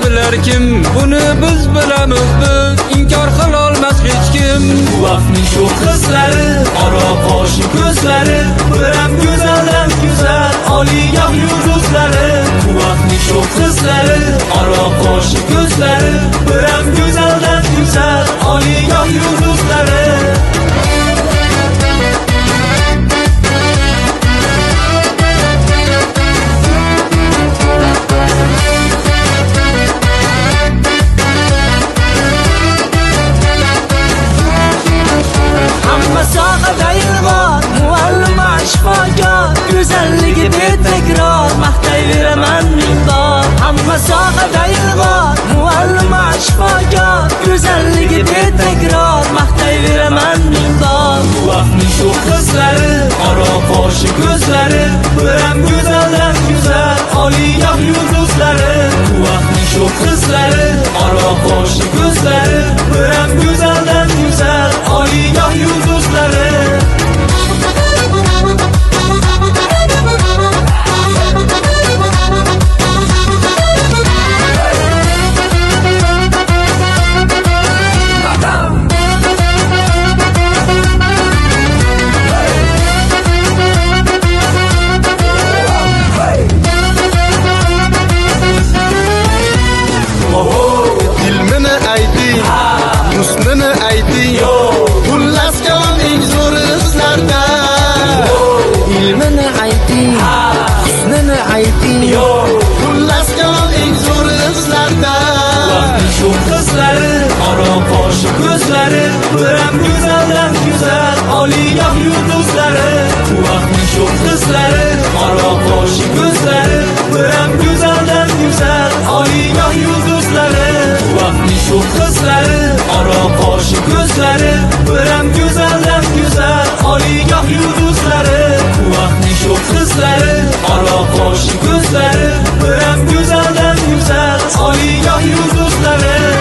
bilar kim? Buni biz bilamiz, biz inkor qila olmas hech kim. Bu vaqtning shu qizlari, aro qoshi ko'zlari, biram go'zaldan go'zal, oliygoh yulduzlari. Bu vaqtning shu qizlari, aro qoshi ko'zlari, biram go'zaldan go'zal, oliygoh yulduzlari. Güzelligi betekrar maqtayveraman ming bor. Hamma sohada ilg'or, muallima shifokor. Güzelligi betekrar maqtayveraman ming bor. Bu vaqtning shu qizlari, aro qoshi ko'zlari, biram go'zaldan go'zal, oliygoh yulduzlari. Bu vaqtning shu qizlari, aro qoshi ko'zlari, biram go'zaldan go'zal, oliygoh yulduzlari. Ilmini ayting, husnini ayting, xullas kalam eng zo'r izlarda. Ilmini ayting, husnini ayting, Xullas kalam eng zo'r izlarda. Vaqtning shu qizlari, aro qoshi ko'zlari, biram go'zaldan go'zal, oliygoh yulduzlari. Bu vaqtning shu qizlari, aro qoshi ko'zlari, biram go'zaldan go'zal, oliygoh yulduzlari. Bu vaqtning shu qizlari, aro qoshi ko'zlari, biram go'zaldan go'zal, oliygoh yulduzlari. Bu vaqtning shu qizlari, aro qoshi ko'zlari, biram go'zaldan go'zal, oliygoh yulduzlari.